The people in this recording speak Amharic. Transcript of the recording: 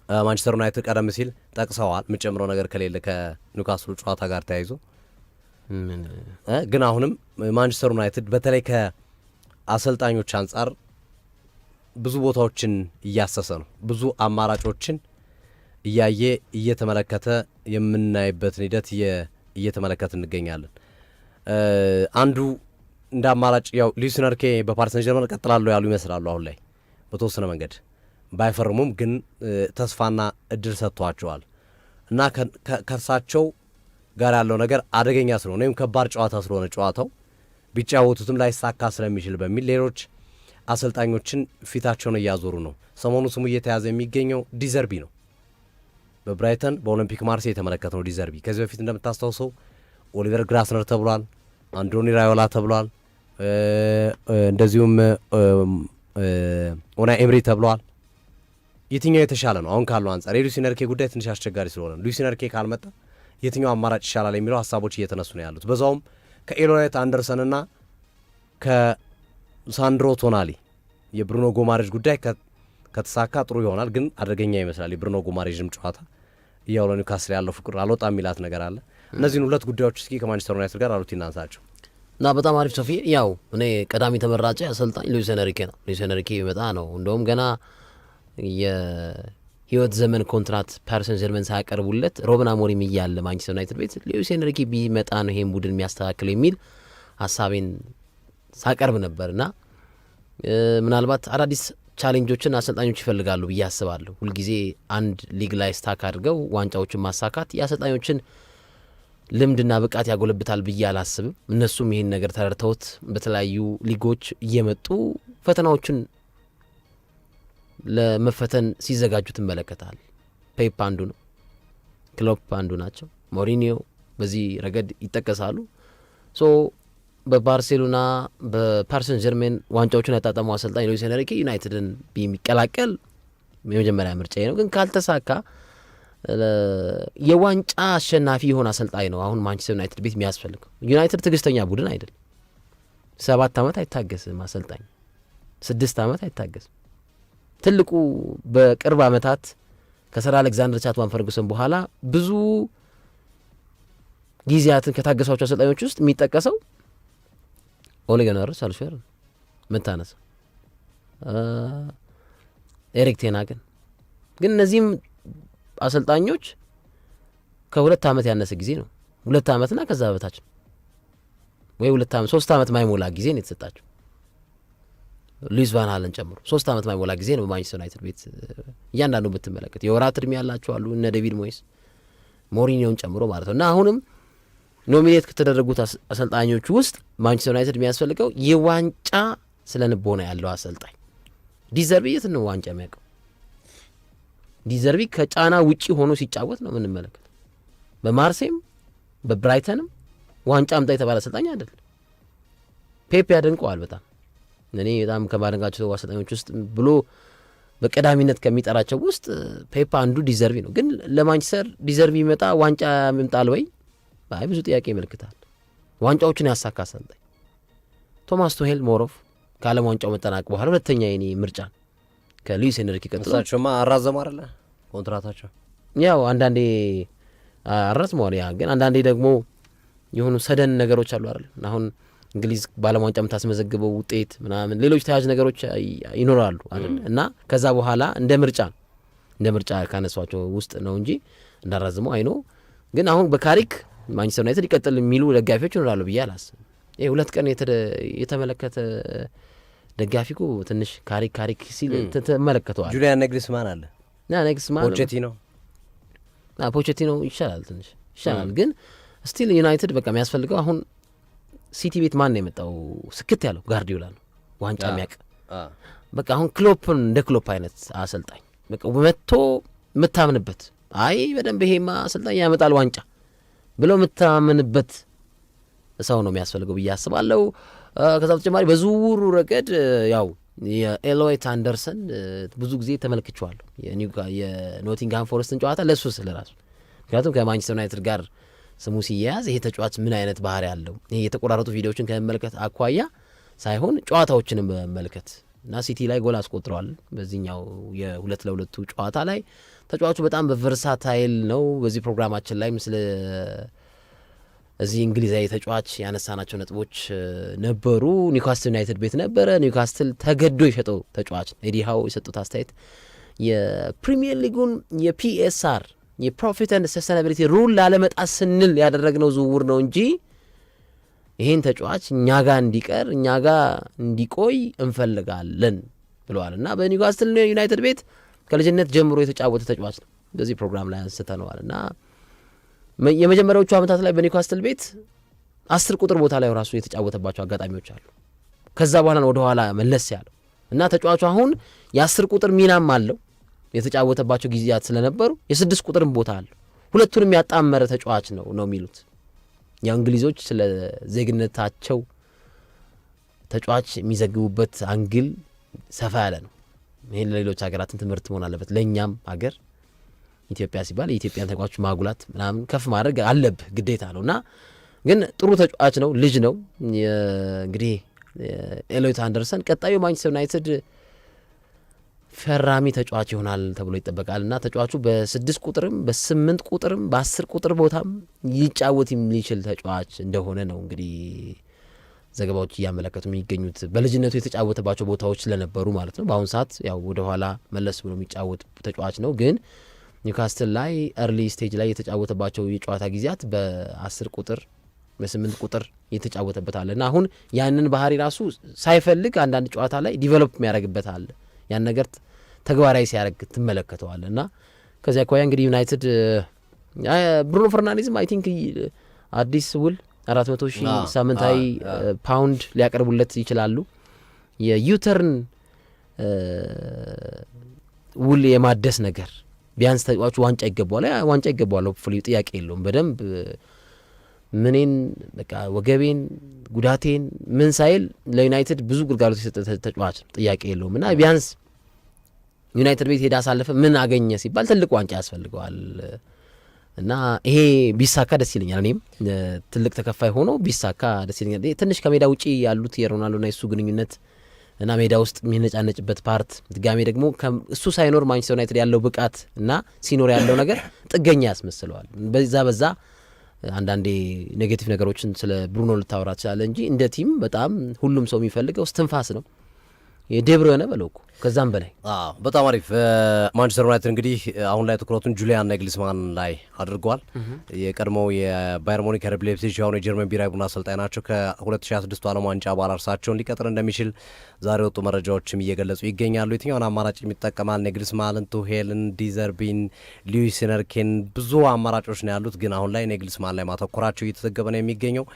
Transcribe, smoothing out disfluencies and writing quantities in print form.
ማንቸስተር ዩናይትድ ቀደም ሲል ጠቅሰዋል የምጨምረው ነገር ከሌለ ከኒውካስሉ ጨዋታ ጋር ተያይዞ ግን አሁንም ማንቸስተር ዩናይትድ በተለይ ከአሰልጣኞች አንጻር ብዙ ቦታዎችን እያሰሰ ነው። ብዙ አማራጮችን እያየ እየተመለከተ የምናይበትን ሂደት እየተመለከት እንገኛለን። አንዱ እንደ አማራጭ ያው ሉዊስ ኤንሪኬ በፓሪስ ሰን ዠርመን ቀጥላለሁ ያሉ ይመስላሉ። አሁን ላይ በተወሰነ መንገድ ባይፈርሙም ግን ተስፋና እድል ሰጥቷቸዋል እና ከእርሳቸው ጋር ያለው ነገር አደገኛ ስለሆነ ወይም ከባድ ጨዋታ ስለሆነ ጨዋታው ቢጫወቱትም ላይሳካ ስለሚችል በሚል ሌሎች አሰልጣኞችን ፊታቸውን እያዞሩ ነው። ሰሞኑ ስሙ እየተያዘ የሚገኘው ዲዘርቢ ነው። በብራይተን በኦሎምፒክ ማርሴይ የተመለከተው ዲዘርቢ ከዚህ በፊት እንደምታስታውሰው ኦሊቨር ግራስነር ተብሏል፣ አንዶኒ ራዮላ ተብሏል፣ እንደዚሁም ኡናይ ኤምሪ ተብሏል። የትኛው የተሻለ ነው? አሁን ካለው አንጻር የሉዊስ ኤንሪኬ ጉዳይ ትንሽ አስቸጋሪ ስለሆነ ሉዊስ ኤንሪኬ ካልመጣ የትኛው አማራጭ ይሻላል የሚለው ሀሳቦች እየተነሱ ነው ያሉት። በዛውም ከኤሎይት አንደርሰንና ከሳንድሮ ቶናሊ የብሩኖ ጎማሬዥ ጉዳይ ከተሳካ ጥሩ ይሆናል፣ ግን አደገኛ ይመስላል። የብሩኖ ጎማሬዥም ጨዋታ እያው ለኒውካስል ያለው ፍቅር አልወጣ የሚላት ነገር አለ። እነዚህን ሁለት ጉዳዮች እስኪ ከማንቸስተር ዩናይትድ ጋር አሉት እናንሳቸው እና በጣም አሪፍ ሶፊ። ያው እኔ ቀዳሚ ተመራጭ አሰልጣኝ ሉዊስ ኤንሪኬ ነው። ሉዊስ ኤንሪኬ ይመጣ ነው እንደውም ገና የህይወት ዘመን ኮንትራት ፓሪስ ሰን ዠርመን ሳያቀርቡለት ሮበን አሞሪም እያለ ማንቸስተር ዩናይትድ ቤት ሉዊስ ኤንሪኬ ቢመጣ ነው ይሄን ቡድን የሚያስተካክለው የሚል ሀሳቤን ሳቀርብ ነበርና ምናልባት አዳዲስ ቻሌንጆችን አሰልጣኞች ይፈልጋሉ ብዬ አስባለሁ። ሁልጊዜ አንድ ሊግ ላይ ስታክ አድርገው ዋንጫዎችን ማሳካት የአሰልጣኞችን ልምድና ብቃት ያጎለብታል ብዬ አላስብም። እነሱም ይህን ነገር ተረድተውት በተለያዩ ሊጎች እየመጡ ፈተናዎችን ለመፈተን ሲዘጋጁ ትመለከታል። ፔፕ አንዱ ነው፣ ክሎፕ አንዱ ናቸው፣ ሞሪኒዮ በዚህ ረገድ ይጠቀሳሉ። ሶ በባርሴሎና በፓሪስ ሰን ዠርሜን ዋንጫዎችን ያጣጠመው አሰልጣኝ ሉዊስ ኤንሪኬ ዩናይትድን ቢቀላቀል የመጀመሪያ ምርጫዬ ነው። ግን ካልተሳካ የዋንጫ አሸናፊ የሆነ አሰልጣኝ ነው አሁን ማንቸስተር ዩናይትድ ቤት የሚያስፈልገው። ዩናይትድ ትዕግስተኛ ቡድን አይደል። 7 ዓመት አይታገስም አሰልጣኝ፣ 6 ዓመት አይታገስም። ትልቁ በቅርብ ዓመታት ከሰር አሌክዛንደር ቻትዋን ፈርጉሰን በኋላ ብዙ ጊዜያትን ከታገሷቸው አሰልጣኞች ውስጥ የሚጠቀሰው ኦሌ ጉናር ሶልሻየር ምታነሳ ኤሪክ ቴን ሃግን። ግን እነዚህም አሰልጣኞች ከ2 ዓመት ያነሰ ጊዜ ነው፣ 2 ዓመትና ከዛ በታች ወይ 2 ዓመት 3 ዓመት ማይሞላ ጊዜ ነው የተሰጣቸው። ሉዊስ ቫን ሃለን ጨምሮ 3 ዓመት ማይሞላ ጊዜ ነው በማንቸስተር ዩናይትድ ቤት እያንዳንዱ ብትመለከት የወራት እድሜ ያላቸው አሉ፣ እነ ዴቪድ ሞይስ ሞሪኒዮን ጨምሮ ማለት ነው። እና አሁንም ኖሚኔት ከተደረጉት አሰልጣኞች ውስጥ ማንቸስተር ዩናይትድ የሚያስፈልገው የዋንጫ ስለንቦና ያለው አሰልጣኝ። ዲዘርቢ የት ነው ዋንጫ የሚያውቀው? ዲዘርቢ ከጫና ውጪ ሆኖ ሲጫወት ነው የምንመለከት። በማርሴይም በብራይተንም ዋንጫ አምጣ የተባለ አሰልጣኝ አይደል። ፔፕ ያደንቀዋል በጣም እኔ በጣም ከማደንቃቸው አሰልጣኞች ውስጥ ብሎ በቀዳሚነት ከሚጠራቸው ውስጥ ፔፕ አንዱ ዲዘርቢ ነው። ግን ለማንቸስተር ዲዘርቢ ይመጣ ዋንጫ ይምጣል ወይ? አይ ብዙ ጥያቄ ይመልክታል። ዋንጫዎችን ያሳካ አሰልጣኝ ቶማስ ቱሄል ሞሮፍ ከዓለም ዋንጫው መጠናቀቅ በኋላ ሁለተኛ የኔ ምርጫ ከሉዊስ ኤንሪኬ ቀጥሎ። እሳቸውማ አራዘሙ አይደለ ኮንትራታቸው? ያው አንዳንዴ አራዝመዋል። ያ ግን አንዳንዴ ደግሞ የሆኑ ሰደን ነገሮች አሉ አይደል? አሁን እንግሊዝ በዓለም ዋንጫ የምታስመዘግበው ውጤት ምናምን ሌሎች ተያያዥ ነገሮች ይኖራሉ አይደል? እና ከዛ በኋላ እንደ ምርጫ ካነሷቸው ውስጥ ነው እንጂ እንዳራዝመው አይኖ። ግን አሁን በካሪክ ማንቸስተር ዩናይትድ ይቀጥል የሚሉ ደጋፊዎች ይኖራሉ ብዬ አላስብም። ይሄ 2 ቀን የተመለከተ ደጋፊ እኮ ትንሽ ካሪክ ሲል ተመለከተዋል። ጁሊያን ነግልስማን አለ ና ነግልስማን ፖቼቲኖ ይሻላል፣ ትንሽ ይሻላል። ግን ስቲል ዩናይትድ በቃ የሚያስፈልገው አሁን ሲቲ ቤት ማን ነው የመጣው ስክት ያለው? ጋርዲዮላ ነው ዋንጫ የሚያውቅ። በቃ አሁን ክሎፕን እንደ ክሎፕ አይነት አሰልጣኝ በቃ መጥቶ የምታምንበት አይ በደንብ ይሄማ አሰልጣኝ ያመጣል ዋንጫ ብለው የምታምንበት ሰው ነው የሚያስፈልገው ብዬ አስባለሁ። ከዛ በተጨማሪ በዝውውሩ ረገድ ያው የኤሎይት አንደርሰን ብዙ ጊዜ ተመልክቼዋለሁ የኖቲንግሃም ፎረስትን ጨዋታ ለሱ ስለራሱ ምክንያቱም ከማንቸስተር ዩናይትድ ጋር ስሙ ሲያያዝ ይሄ ተጫዋች ምን አይነት ባህሪ ያለው ይሄ የተቆራረጡ ቪዲዮዎችን ከመመልከት አኳያ ሳይሆን ጨዋታዎችን በመመልከት እና ሲቲ ላይ ጎል አስቆጥረዋል። በዚህኛው የ2-2 ጨዋታ ላይ ተጫዋቹ በጣም በቨርሳታይል ነው። በዚህ ፕሮግራማችን ላይ ስለ እዚህ እንግሊዛዊ ተጫዋች ያነሳናቸው ነጥቦች ነበሩ። ኒውካስትል ዩናይትድ ቤት ነበረ። ኒውካስትል ተገዶ የሸጠው ተጫዋች ኤዲ ሃው የሰጡት አስተያየት የፕሪሚየር ሊጉን የፒኤስአር የፕሮፊት ኤንድ ሰስተናቢሊቲ ሩል ላለመጣት ስንል ያደረግነው ዝውውር ነው እንጂ ይህን ተጫዋች እኛ ጋር እንዲቀር እኛ ጋር እንዲቆይ እንፈልጋለን ብለዋል። እና በኒውካስትል ዩናይትድ ቤት ከልጅነት ጀምሮ የተጫወተ ተጫዋች ነው። በዚህ ፕሮግራም ላይ አንስተነዋል። እና የመጀመሪያዎቹ ዓመታት ላይ በኒውካስትል ቤት 10 ቁጥር ቦታ ላይ ራሱ የተጫወተባቸው አጋጣሚዎች አሉ። ከዛ በኋላ ወደ ኋላ መለስ ያለው እና ተጫዋቹ አሁን የ10 ቁጥር ሚናም አለው የተጫወተባቸው ጊዜያት ስለነበሩ የ6 ቁጥርም ቦታ አለው። ሁለቱንም ያጣመረ ተጫዋች ነው የሚሉት ያው እንግሊዞች ስለ ዜግነታቸው ተጫዋች የሚዘግቡበት አንግል ሰፋ ያለ ነው። ይሄን ለሌሎች ሀገራትን ትምህርት መሆን አለበት። ለእኛም ሀገር ኢትዮጵያ ሲባል የኢትዮጵያን ተጫዋቾች ማጉላት ምናምን ከፍ ማድረግ አለብህ ግዴታ ነው። እና ግን ጥሩ ተጫዋች ነው፣ ልጅ ነው። እንግዲህ ኤሎይት አንደርሰን ቀጣዩ ማንቸስተር ዩናይትድ ፈራሚ ተጫዋች ይሆናል ተብሎ ይጠበቃል። እና ተጫዋቹ በ6 ቁጥርም በ8 ቁጥርም በ10 ቁጥር ቦታም ሊጫወት የሚችል ተጫዋች እንደሆነ ነው እንግዲህ ዘገባዎች እያመለከቱ የሚገኙት። በልጅነቱ የተጫወተባቸው ቦታዎች ስለነበሩ ማለት ነው። በአሁኑ ሰዓት ያው ወደ ኋላ መለስ ብሎ የሚጫወት ተጫዋች ነው። ግን ኒውካስትል ላይ ኤርሊ ስቴጅ ላይ የተጫወተባቸው የጨዋታ ጊዜያት በ10 ቁጥር በ8 ቁጥር የተጫወተበት አለ እና አሁን ያንን ባህሪ ራሱ ሳይፈልግ አንዳንድ ጨዋታ ላይ ዲቨሎፕ የሚያደርግበት አለ። ያን ነገር ተግባራዊ ሲያደርግ ትመለከተዋል። እና ከዚያ አኳያ እንግዲህ ዩናይትድ ብሩኖ ፈርናንዴዝም አይ ቲንክ አዲስ ውል 400,000 ሳምንታዊ ፓውንድ ሊያቀርቡለት ይችላሉ። የዩተርን ውል የማደስ ነገር ቢያንስ ተጫዋቹ ዋንጫ ይገባዋል። ሆፕፉሊ ጥያቄ የለውም። በደንብ ምኔን በቃ ወገቤን ጉዳቴን ምን ሳይል ለዩናይትድ ብዙ ግልጋሎት የሰጠ ተጫዋች ጥያቄ የለውም። እና ቢያንስ ዩናይትድ ቤት ሄዳ አሳለፈ ምን አገኘ ሲባል ትልቅ ዋንጫ ያስፈልገዋል። እና ይሄ ቢሳካ ደስ ይለኛል። እኔም ትልቅ ተከፋይ ሆኖ ቢሳካ ደስ ይለኛል። ትንሽ ከሜዳ ውጪ ያሉት የሮናልዶና የሱ ግንኙነት እና ሜዳ ውስጥ የሚነጫነጭበት ፓርት ድጋሜ ደግሞ እሱ ሳይኖር ማንቸስተር ዩናይትድ ያለው ብቃት እና ሲኖር ያለው ነገር ጥገኛ ያስመስለዋል። በዛ አንዳንዴ ኔጌቲቭ ነገሮችን ስለ ብሩኖ ልታወራ ትችላለ እንጂ እንደ ቲም በጣም ሁሉም ሰው የሚፈልገው ስትንፋስ ነው። የዴብሮ የሆነ በለው እኮ ከዛም በላይ በጣም አሪፍ። ማንቸስተር ዩናይትድ እንግዲህ አሁን ላይ ትኩረቱን ጁሊያን ናግልስማን ላይ አድርጓል። የቀድሞው የባየር ሙኒክ ርቢ ላይፕዚግ የሆኑ የጀርመን ብሔራዊ ቡድን አሰልጣኝ ናቸው። ከ2026 ዓለም ዋንጫ በኋላ እርሳቸውን ሊቀጥር እንደሚችል ዛሬ ወጡ መረጃዎችም እየገለጹ ይገኛሉ። የትኛውን አማራጭ የሚጠቀማል? ናግልስማንን፣ ቱሄልን፣ ዲዘርቢን፣ ሉዊስ ኤንሪኬን ብዙ አማራጮች ነው ያሉት። ግን አሁን ላይ ናግልስማን ላይ ማተኮራቸው እየተዘገበ ነው የሚገኘው።